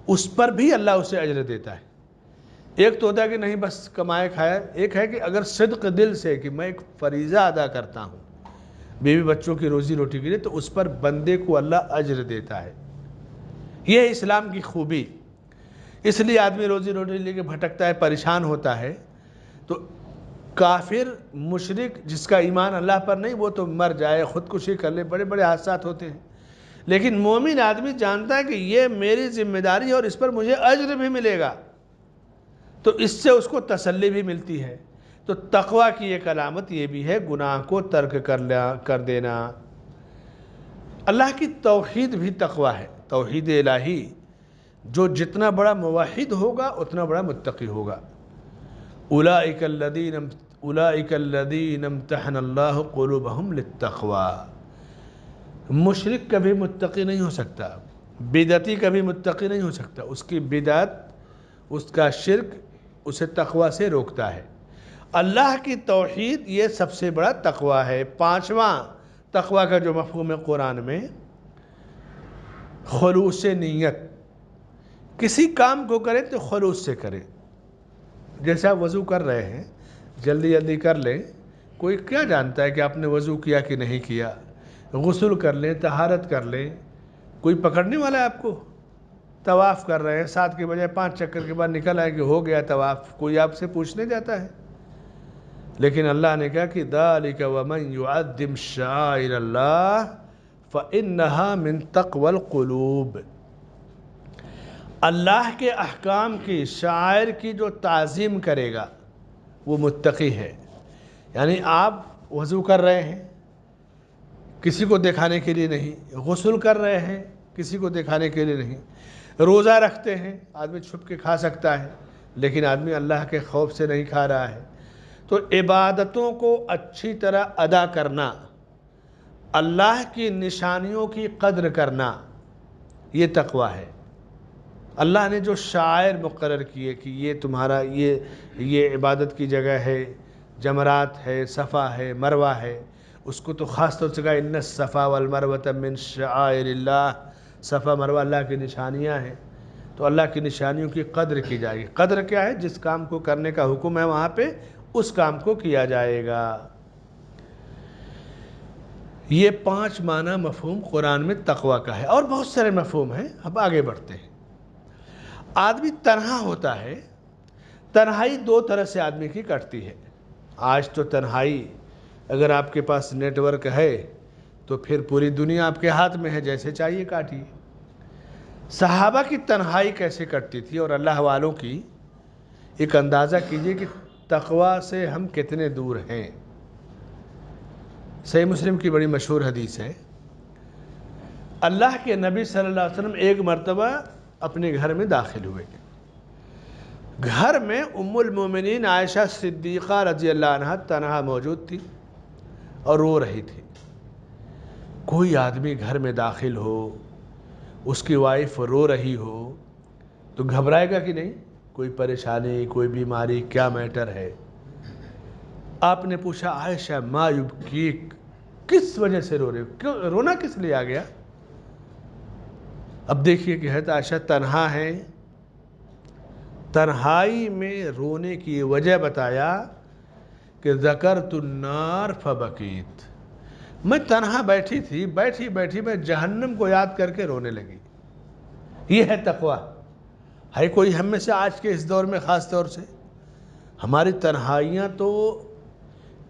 اس پر بھی اللہ اسے اجر دیتا ہے۔ ایک تو ہوتا ہے کہ نہیں بس کمائے کھایا، ایک ہے کہ اگر صدق دل سے کہ میں ایک فریضہ ادا کرتا ہوں بیوی بچوں کی روزی روٹی کے لیے، تو اس پر بندے کو اللہ اجر دیتا ہے۔ یہ ہے اسلام کی خوبی۔ اس لیے آدمی روزی روٹی لے کے بھٹکتا ہے، پریشان ہوتا ہے، تو کافر مشرک جس کا ایمان اللہ پر نہیں وہ تو مر جائے، خودکشی کر لے، بڑے بڑے حادثات ہوتے ہیں، لیکن مومن آدمی جانتا ہے کہ یہ میری ذمہ داری ہے اور اس پر مجھے اجر بھی ملے گا، تو اس سے اس کو تسلی بھی ملتی ہے۔ تو تقوی کی ایک علامت یہ بھی ہے گناہ کو ترک کر دینا۔ اللہ کی توحید بھی تقوی ہے، توحید الہی۔ جو جتنا بڑا موحد ہوگا اتنا بڑا متقی ہوگا۔ اولئک الذین امتحن اللہ قلوبہم للتقوی۔ مشرک کبھی متقی نہیں ہو سکتا، بدعتی کبھی متقی نہیں ہو سکتا، اس کی بدعت، اس کا شرک اسے تقوی سے روکتا ہے۔ اللہ کی توحید یہ سب سے بڑا تقوی ہے۔ پانچواں تقوی کا جو مفہوم ہے قرآن میں، خلوص نیت۔ کسی کام کو کریں تو خلوص سے کریں۔ جیسے آپ وضو کر رہے ہیں، جلدی جلدی کر لیں، کوئی کیا جانتا ہے کہ آپ نے وضو کیا کہ نہیں کیا؟ غسل کر لیں، طہارت کر لیں، کوئی پکڑنے والا ہے آپ کو؟ طواف کر رہے ہیں، 7 کے بجائے 5 چکر کے بعد نکل آئے کہ ہو گیا طواف، کوئی آپ سے پوچھنے جاتا ہے؟ لیکن اللہ نے کہا کہ ذَلِكَ وَمَن يُعَظِّمْ شَعَائِرَ اللَّهِ فَإِنَّهَا مِن تَقْوَى الْقُلُوبِ۔ اللہ کے احکام کی، شعائر کی جو تعظیم کرے گا وہ متقی ہے۔ یعنی آپ وضو کر رہے ہیں، کسی کو دکھانے کے لیے نہیں، غسل کر رہے ہیں، کسی کو دکھانے کے لیے نہیں، روزہ رکھتے ہیں، آدمی چھپ کے کھا سکتا ہے لیکن آدمی اللہ کے خوف سے نہیں کھا رہا ہے۔ تو عبادتوں کو اچھی طرح ادا کرنا، اللہ کی نشانیوں کی قدر کرنا، یہ تقوی ہے۔ اللہ نے جو شعائر مقرر کیے کہ یہ تمہارا یہ عبادت کی جگہ ہے، جمرات ہے، صفا ہے، مروہ ہے، اس کو تو خاص طور سے کہا ان الصفا والمروۃ من شعائر اللہ، صفا مروہ اللہ کی نشانیاں ہیں، تو اللہ کی نشانیوں کی قدر کی جائے گی۔ قدر کیا ہے؟ جس کام کو کرنے کا حکم ہے وہاں پہ اس کام کو کیا جائے گا۔ یہ 5 معنی مفہوم قرآن میں تقوی کا ہے، اور بہت سارے مفہوم ہیں، اب آگے بڑھتے ہیں۔ آدمی تنہا ہوتا ہے، تنہائی 2 طرح سے آدمی کی کٹتی ہے۔ آج تو تنہائی، اگر آپ کے پاس نیٹ ورک ہے تو پھر پوری دنیا آپ کے ہاتھ میں ہے، جیسے چاہیے کاٹیے۔ صحابہ کی تنہائی کیسے کٹتی تھی اور اللہ والوں کی، ایک اندازہ کیجئے کہ تقوی سے ہم کتنے دور ہیں۔ صحیح مسلم کی بڑی مشہور حدیث ہے، اللہ کے نبی صلی اللہ علیہ وسلم ایک مرتبہ اپنے گھر میں داخل ہوئے۔ گھر میں ام المومنین عائشہ صدیقہ رضی اللہ عنہ تنہا موجود تھی اور رو رہی تھی۔ کوئی آدمی گھر میں داخل ہو، اس کی وائف رو رہی ہو تو گھبرائے گا کہ نہیں؟ کوئی پریشانی، کوئی بیماری، کیا میٹر ہے؟ آپ نے پوچھا عائشہ ما یبکیک، کس وجہ سے رو رہے ہو؟ کیوں رونا کس لیے آ گیا؟ اب دیکھیے کہ حضرت عائشہ تنہا ہیں، تنہائی میں رونے کی وجہ بتایا کہ ذکرت النار فبکیت، میں تنہا بیٹھی تھی، بیٹھی بیٹھی میں جہنم کو یاد کر کے رونے لگی۔ یہ ہے تقویٰ۔ ہے کوئی ہم میں سے آج کے اس دور میں خاص طور سے ہماری تنہائیاں تو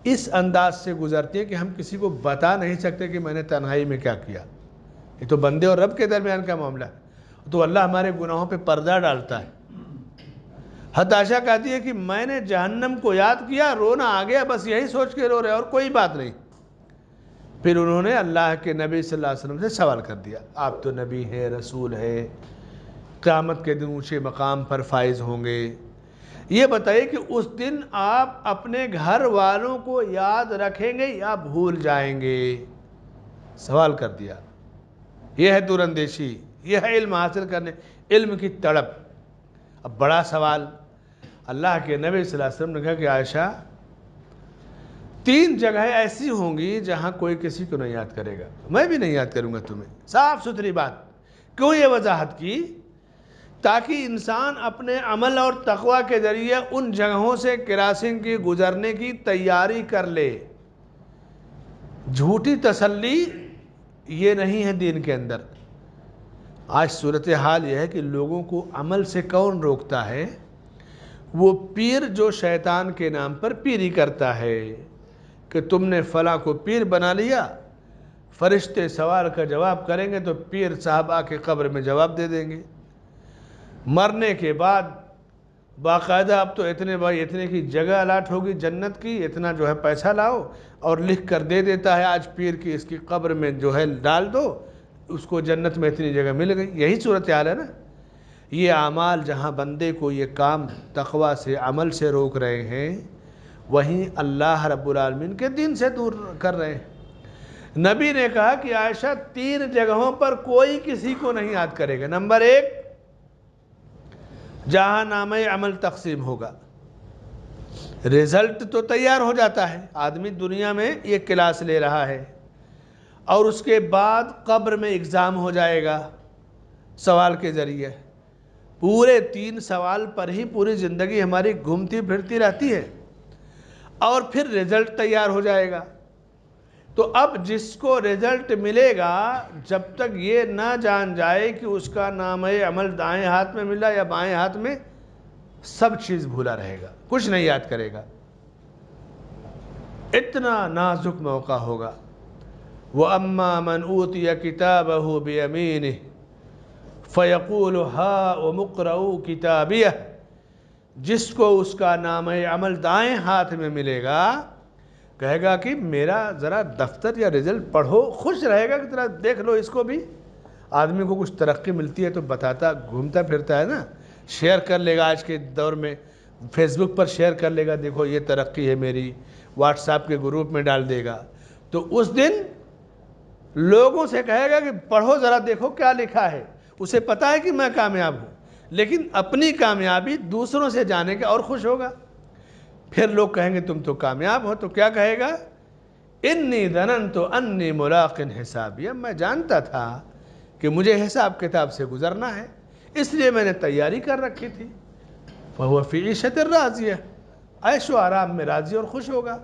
اس انداز سے گزرتی ہیں کہ ہم کسی کو بتا نہیں سکتے کہ میں نے تنہائی میں کیا کیا۔ یہ تو بندے اور رب کے درمیان کا معاملہ ہے، تو اللہ ہمارے گناہوں پہ پردہ ڈالتا ہے۔ حضرت عائشہ کہتی ہے کہ میں نے جہنم کو یاد کیا، رونا آ گیا، بس یہی سوچ کے رو رہے اور کوئی بات نہیں۔ پھر انہوں نے اللہ کے نبی صلی اللہ علیہ وسلم سے سوال کر دیا، آپ تو نبی ہے، رسول ہے، قیامت کے دن اونچے مقام پر فائز ہوں گے، یہ بتائیے کہ اس دن آپ اپنے گھر والوں کو یاد رکھیں گے یا بھول جائیں گے؟ سوال کر دیا۔ یہ ہے دور اندیشی، یہ ہے علم حاصل کرنے، علم کی تڑپ۔ اب بڑا سوال، اللہ کے نبی صلی اللہ علیہ وسلم نے کہا کہ عائشہ 3 جگہیں ایسی ہوں گی جہاں کوئی کسی کو نہیں یاد کرے گا، میں بھی نہیں یاد کروں گا تمہیں۔ صاف ستھری بات۔ کیوں یہ وضاحت کی؟ تاکہ انسان اپنے عمل اور تقوی کے ذریعے ان جگہوں سے کراسنگ کی گزرنے کی تیاری کر لے۔ جھوٹی تسلی یہ نہیں ہے دین کے اندر۔ آج صورتحال یہ ہے کہ لوگوں کو عمل سے کون روکتا ہے؟ وہ پیر جو شیطان کے نام پر پیری کرتا ہے کہ تم نے فلاں کو پیر بنا لیا، فرشتے سوال کا جواب کریں گے تو پیر صاحب آ کے قبر میں جواب دے دیں گے۔ مرنے کے بعد باقاعدہ اب تو اتنے کی جگہ الاٹ ہوگی جنت کی، اتنا جو ہے پیسہ لاؤ، اور لکھ کر دے دیتا ہے آج پیر کی اس کی قبر میں جو ہے ڈال دو، اس کو جنت میں اتنی جگہ مل گئی۔ یہی صورتحال ہے نا۔ یہ اعمال جہاں بندے کو یہ کام تقوی سے، عمل سے روک رہے ہیں، وہیں اللہ رب العالمین کے دین سے دور کر رہے ہیں۔ نبی نے کہا کہ عائشہ 3 جگہوں پر کوئی کسی کو نہیں یاد کرے گا۔ نمبر 1، جہاں نامہ عمل تقسیم ہوگا، رزلٹ تو تیار ہو جاتا ہے، آدمی دنیا میں یہ کلاس لے رہا ہے، اور اس کے بعد قبر میں ایگزام ہو جائے گا سوال کے ذریعے۔ پورے 3 سوال پر ہی پوری زندگی ہماری گھومتی پھرتی رہتی ہے، اور پھر رزلٹ تیار ہو جائے گا۔ تو اب جس کو رزلٹ ملے گا، جب تک یہ نہ جان جائے کہ اس کا نامہ عمل دائیں ہاتھ میں ملا یا بائیں ہاتھ میں، سب چیز بھولا رہے گا، کچھ نہیں یاد کرے گا۔ اتنا نازک موقع ہوگا۔ وَأَمَّا مَنْ أُوتِيَ كِتَابَهُ بِيَمِينِهِ فَيَقُولُ هَاؤُمُ اقْرَءُوا كِتَابِيَهْ، جس کو اس کا نامہ عمل دائیں ہاتھ میں ملے گا، کہے گا کہ میرا ذرا دفتر یا رزلٹ پڑھو، خوش رہے گا کہ ذرا دیکھ لو اس کو بھی۔ آدمی کو کچھ ترقی ملتی ہے تو بتاتا، گھومتا پھرتا ہے نا، شیئر کر لے گا۔ آج کے دور میں فیس بک پر شیئر کر لے گا، دیکھو یہ ترقی ہے میری، واٹس ایپ کے گروپ میں ڈال دے گا، تو اس دن لوگوں سے کہے گا کہ پڑھو ذرا دیکھو کیا لکھا ہے۔ اسے پتا ہے کہ میں کامیاب ہوں، لیکن اپنی کامیابی دوسروں سے جانے کے اور خوش ہوگا۔ پھر لوگ کہیں گے تم تو کامیاب ہو، تو کیا کہے گا؟ انی ظننت انی ملاق حسابیہ، میں جانتا تھا کہ مجھے حساب کتاب سے گزرنا ہے، اس لیے میں نے تیاری کر رکھی تھی۔ فہو فی عیشۃ راضیہ، عیش و آرام میں راضی اور خوش ہوگا۔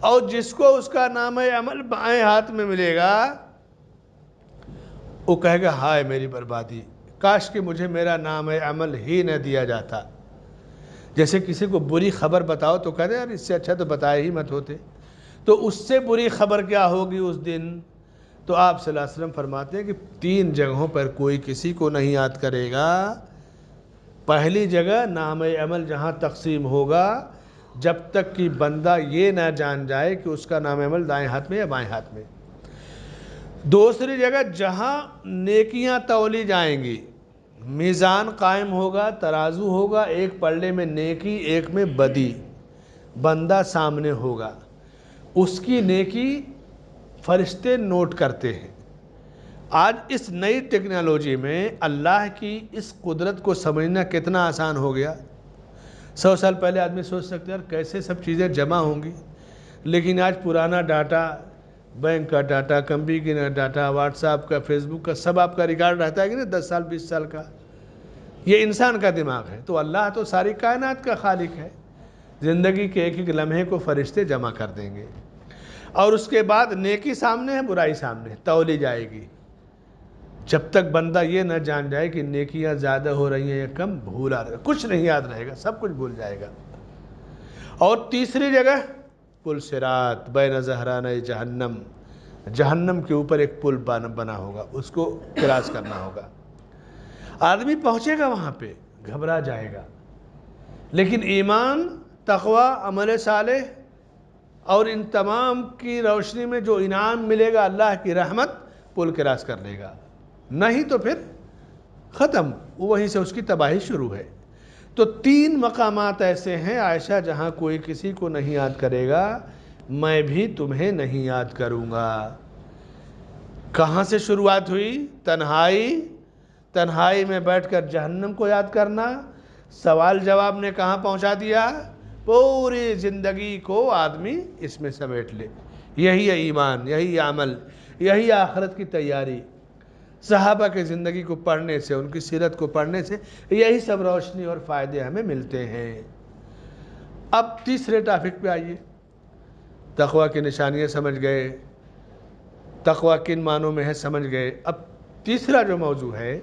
اور جس کو اس کا نامہ عمل بائیں ہاتھ میں ملے گا، وہ کہے گا ہائے میری بربادی، کاش کہ مجھے میرا نامہ عمل ہی نہ دیا جاتا۔ جیسے کسی کو بری خبر بتاؤ تو کہتے ہیں یار اس سے اچھا تو بتائے ہی مت ہوتے۔ تو اس سے بری خبر کیا ہوگی اس دن؟ تو آپ صلی اللہ علیہ وسلم فرماتے ہیں کہ 3 جگہوں پر کوئی کسی کو نہیں یاد کرے گا۔ پہلی جگہ نامہ عمل جہاں تقسیم ہوگا، جب تک کہ بندہ یہ نہ جان جائے کہ اس کا نامہ عمل دائیں ہاتھ میں یا بائیں ہاتھ میں۔ دوسری جگہ جہاں نیکیاں تولی جائیں گی، میزان قائم ہوگا، ترازو ہوگا، ایک پلڑے میں نیکی ایک میں بدی، بندہ سامنے ہوگا، اس کی نیکی فرشتے نوٹ کرتے ہیں، آج اس نئی ٹیکنالوجی میں اللہ کی اس قدرت کو سمجھنا کتنا آسان ہو گیا۔ 100 سال پہلے آدمی سوچ سکتے ہیں یار کیسے سب چیزیں جمع ہوں گی، لیکن آج پرانا ڈاٹا، بینک کا ڈاٹا، کمپنی کا ڈاٹا، واٹس ایپ کا، فیس بک کا، سب آپ کا ریکارڈ رہتا ہے کہ نہیں 10 سال 20 سال کا۔ یہ انسان کا دماغ ہے، تو اللہ تو ساری کائنات کا خالق ہے۔ زندگی کے ایک ایک لمحے کو فرشتے جمع کر دیں گے، اور اس کے بعد نیکی سامنے ہے، برائی سامنے ہے، تولی جائے گی۔ جب تک بندہ یہ نہ جان جائے کہ نیکیاں زیادہ ہو رہی ہیں یا کم، بھولا رہے گا، کچھ نہیں یاد رہے گا، سب کچھ بھول جائے گا۔ اور تیسری جگہ پل صراط بین ظہرانِ جہنم، جہنم کے اوپر ایک پل بنا ہوگا، اس کو کراس کرنا ہوگا۔ آدمی پہنچے گا وہاں پہ، گھبرا جائے گا، لیکن ایمان، تقوی، عمل صالح اور ان تمام کی روشنی میں جو انعام ملے گا، اللہ کی رحمت، پل کراس کر لے گا، نہیں تو پھر ختم، وہیں سے اس کی تباہی شروع ہے۔ تو 3 مقامات ایسے ہیں عائشہ جہاں کوئی کسی کو نہیں یاد کرے گا، میں بھی تمہیں نہیں یاد کروں گا۔ کہاں سے شروعات ہوئی؟ تنہائی میں بیٹھ کر جہنم کو یاد کرنا۔ سوال جواب نے کہاں پہنچا دیا؟ پوری زندگی کو آدمی اس میں سمیٹ لے۔ یہی ہے ایمان، یہی عمل، یہی آخرت کی تیاری۔ صحابہ کے زندگی کو پڑھنے سے، ان کی سیرت کو پڑھنے سے یہی سب روشنی اور فائدے ہمیں ملتے ہیں۔ اب تیسرے ٹاپک پہ آئیے۔ تقوی کی نشانیاں سمجھ گئے، تقوی کن معنوں میں ہے سمجھ گئے۔ اب تیسرا جو موضوع ہے،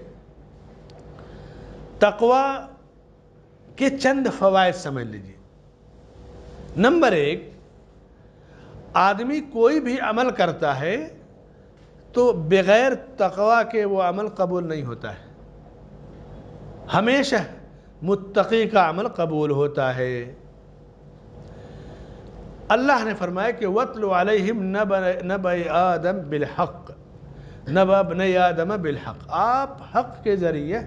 تقوی کے چند فوائد سمجھ لیجیے۔ نمبر 1، آدمی کوئی بھی عمل کرتا ہے تو بغیر تقوی کے وہ عمل قبول نہیں ہوتا ہے۔ ہمیشہ متقی کا عمل قبول ہوتا ہے۔ اللہ نے فرمایا کہ وَاتْلُ عَلَيْهِمْ نَبَأَ آدَمَ بِالْحَقِّ، نَبَأَ ابْنَيْ آدَمَ بِالْحَقِّ، آپ حق کے ذریعے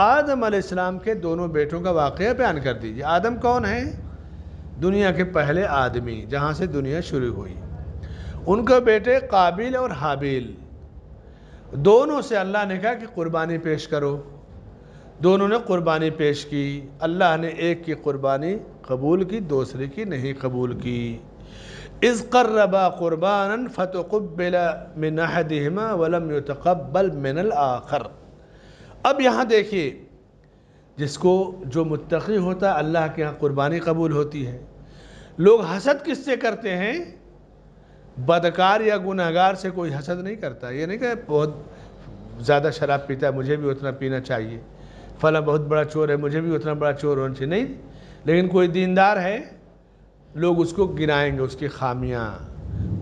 آدم علیہ السلام کے دونوں بیٹوں کا واقعہ بیان کر دیجئے۔ آدم کون ہیں؟ دنیا کے پہلے آدمی، جہاں سے دنیا شروع ہوئی۔ ان کے بیٹے قابیل اور حابیل، دونوں سے اللہ نے کہا کہ قربانی پیش کرو۔ دونوں نے قربانی پیش کی۔ اللہ نے ایک کی قربانی قبول کی، دوسرے کی نہیں قبول کی۔ اذ قربا قربانا فتقبل من احدهما ولم يتقبل من الاخر۔ اب یہاں دیکھیے، جس کو جو متقی ہوتا ہے اللہ کے ہاں قربانی قبول ہوتی ہے۔ لوگ حسد کس سے کرتے ہیں؟ بدکار یا گناہگار سے کوئی حسد نہیں کرتا۔ یہ نہیں کہ بہت زیادہ شراب پیتا ہے مجھے بھی اتنا پینا چاہیے، فلاں بہت بڑا چور ہے مجھے بھی اتنا بڑا چور ہونا چاہیے، نہیں۔ لیکن کوئی دیندار ہے، لوگ اس کو گنائیں گے، اس کی خامیاں،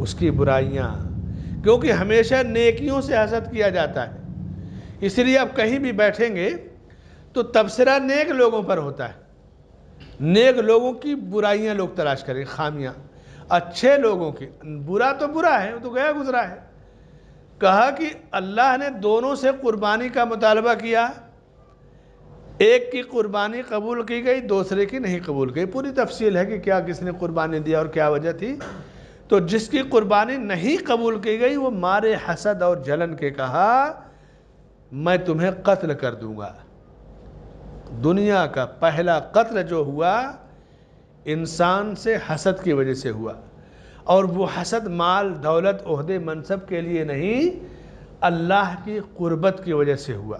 اس کی برائیاں، کیونکہ ہمیشہ نیکیوں سے حسد کیا جاتا ہے۔ اس لیے آپ کہیں بھی بیٹھیں گے تو تبصرہ نیک لوگوں پر ہوتا ہے۔ نیک لوگوں کی برائیاں لوگ تلاش کریں، خامیاں۔ اچھے لوگوں کی، برا تو برا ہے، وہ تو گیا گزرا ہے۔ کہا کہ اللہ نے دونوں سے قربانی کا مطالبہ کیا، ایک کی قربانی قبول کی گئی، دوسرے کی نہیں قبول کی۔ پوری تفصیل ہے کہ کیا کس نے قربانی دیا اور کیا وجہ تھی۔ تو جس کی قربانی نہیں قبول کی گئی، وہ مارے حسد اور جلن کے کہا میں تمہیں قتل کر دوں گا۔ دنیا کا پہلا قتل جو ہوا انسان سے حسد کی وجہ سے ہوا، اور وہ حسد مال، دولت، عہدے، منصب کے لیے نہیں، اللہ کی قربت کی وجہ سے ہوا۔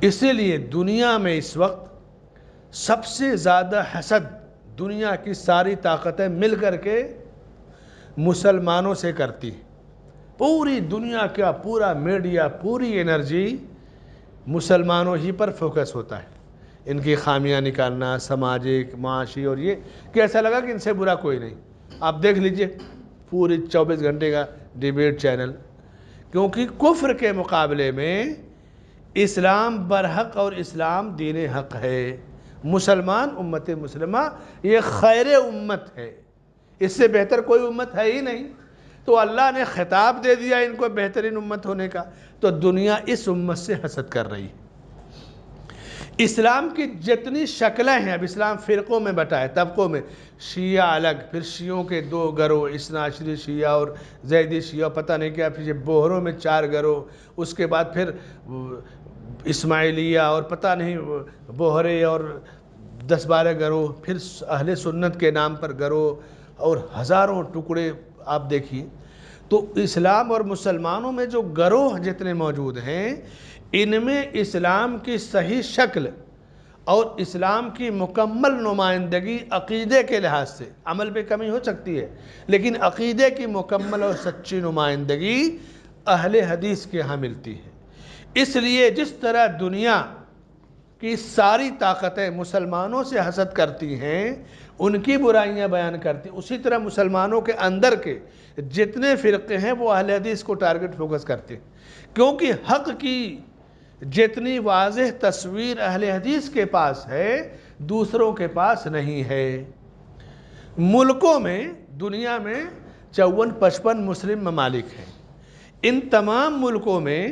اسی لیے دنیا میں اس وقت سب سے زیادہ حسد دنیا کی ساری طاقتیں مل کر کے مسلمانوں سے کرتی ہیں۔ پوری دنیا کا پورا میڈیا، پوری انرجی مسلمانوں ہی پر فوکس ہوتا ہے، ان کی خامیاں نکالنا، سماجک، معاشی، اور یہ کہ ایسا لگا کہ ان سے برا کوئی نہیں۔ آپ دیکھ لیجئے پوری 24 گھنٹے کا ڈیبیٹ چینل، کیونکہ کفر کے مقابلے میں اسلام برحق اور اسلام دین حق ہے۔ مسلمان، امت مسلمہ یہ خیر امت ہے، اس سے بہتر کوئی امت ہے ہی نہیں۔ تو اللہ نے خطاب دے دیا ان کو بہترین امت ہونے کا، تو دنیا اس امت سے حسد کر رہی ہے۔ اسلام کی جتنی شکلیں ہیں، اب اسلام فرقوں میں بٹا ہے، طبقوں میں، شیعہ الگ، پھر شیعوں کے 2 گروہ، اثنا عشری شیعہ اور زیدی شیعہ، پتہ نہیں کیا، پھر بوہروں میں 4 گروہ، اس کے بعد پھر اسماعیلیہ اور پتہ نہیں بوہرے اور 10-12 گروہ، پھر اہل سنت کے نام پر گروہ اور ہزاروں ٹکڑے آپ دیکھیے۔ تو اسلام اور مسلمانوں میں جو گروہ جتنے موجود ہیں، ان میں اسلام کی صحیح شکل اور اسلام کی مکمل نمائندگی عقیدے کے لحاظ سے، عمل پہ کمی ہو سکتی ہے لیکن عقیدے کی مکمل اور سچی نمائندگی اہل حدیث کے ہاں ملتی ہے۔ اس لیے جس طرح دنیا کی ساری طاقتیں مسلمانوں سے حسد کرتی ہیں، ان کی برائیاں بیان کرتی ہیں، اسی طرح مسلمانوں کے اندر کے جتنے فرقے ہیں وہ اہل حدیث کو ٹارگٹ فوکس کرتے ہیں، کیونکہ حق کی جتنی واضح تصویر اہل حدیث کے پاس ہے دوسروں کے پاس نہیں ہے۔ ملکوں میں، دنیا میں 54-55 مسلم ممالک ہیں، ان تمام ملکوں میں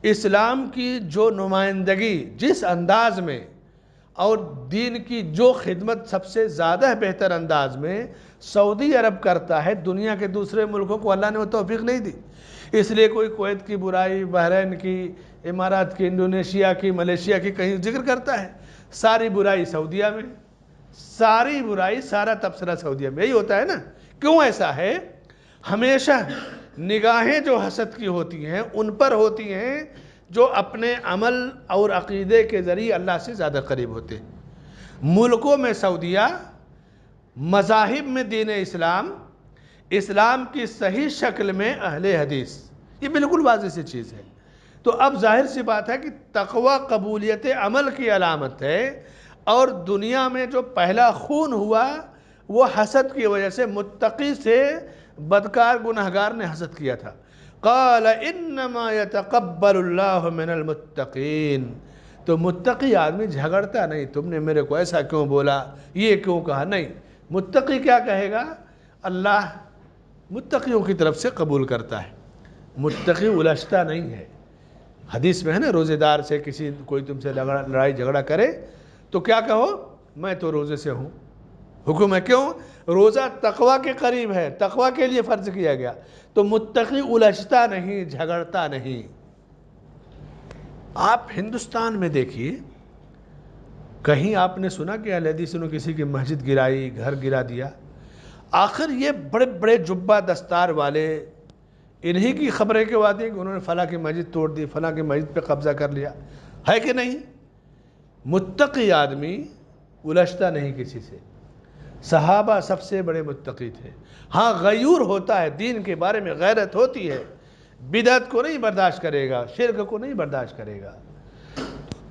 اسلام کی جو نمائندگی جس انداز میں اور دین کی جو خدمت سب سے زیادہ بہتر انداز میں سعودی عرب کرتا ہے، دنیا کے دوسرے ملکوں کو اللہ نے وہ توفیق نہیں دی۔ اس لیے کوئی کویت کی برائی، بحرین کی، امارات کی، انڈونیشیا کی، ملیشیا کی کہیں ذکر کرتا ہے، ساری برائی سعودیہ میں، ساری برائی، سارا تبصرہ سعودیہ میں، یہی ہوتا ہے نا۔ کیوں ایسا ہے؟ ہمیشہ نگاہیں جو حسد کی ہوتی ہیں ان پر ہوتی ہیں جو اپنے عمل اور عقیدے کے ذریعے اللہ سے زیادہ قریب ہوتے ہیں۔ ملکوں میں سعودیہ، مذاہب میں دین اسلام، اسلام کی صحیح شکل میں اہل حدیث، یہ بالکل واضح سی چیز ہے۔ تو اب ظاہر سی بات ہے کہ تقوی قبولیت عمل کی علامت ہے، اور دنیا میں جو پہلا خون ہوا وہ حسد کی وجہ سے، متقی سے بدکار گناہگار نے حسد کیا تھا۔ قال انما يتقبل اللہ من المتقین، تو متقی آدمی جھگڑتا نہیں، تم نے میرے کو ایسا کیوں بولا، یہ کیوں کہا، نہیں، متقی کیا کہے گا؟ اللہ متقیوں کی طرف سے قبول کرتا ہے، متقی الجھتا نہیں ہے۔ حدیث میں ہے نا، روزے دار سے کوئی تم سے لڑائی جھگڑا کرے تو کیا کہو؟ میں تو روزے سے ہوں۔ حکم ہے، کیوں؟ روزہ تقوی کے قریب ہے، تقوی کے لیے فرض کیا گیا، تو متقی الجھتا نہیں، جھگڑتا نہیں۔ آپ ہندوستان میں دیکھیے، کہیں آپ نے سنا کہ اہل حدیث نے کسی کی مسجد گرائی، گھر گرا دیا؟ آخر یہ بڑے بڑے جبہ دستار والے، انہی کی خبریں کیوں آتی ہیں کہ انہوں نے فلاں کی مسجد توڑ دی، فلاں کی مسجد پہ قبضہ کر لیا؟ ہے کہ نہیں؟ متقی آدمی الجھتا نہیں کسی سے۔ صحابہ سب سے بڑے متقی تھے۔ ہاں غیور ہوتا ہے، دین کے بارے میں غیرت ہوتی ہے، بدعت کو نہیں برداشت کرے گا، شرک کو نہیں برداشت کرے گا۔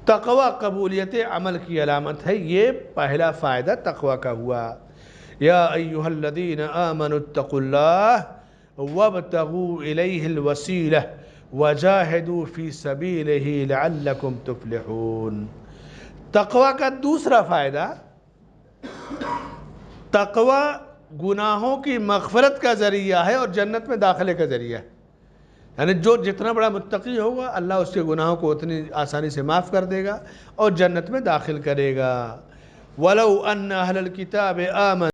تقوی قبولیت عمل کی علامت ہے، یہ پہلا فائدہ تقوی کا ہوا۔ یا ایھا الذین آمنوا اتقوا اللہ وابتغوا الیہ الوسیلہ وجاہدوا فی سبیلہ لعلکم تفلحون۔ تقوی کا دوسرا فائدہ، تقوی گناہوں کی مغفرت کا ذریعہ ہے اور جنت میں داخلے کا ذریعہ ہے۔ یعنی جو جتنا بڑا متقی ہوگا اللہ اس کے گناہوں کو اتنی آسانی سے معاف کر دے گا اور جنت میں داخل کرے گا۔ وَلَوْ أَنَّ أَهْلَ الْكِتَابِ آمَنُوا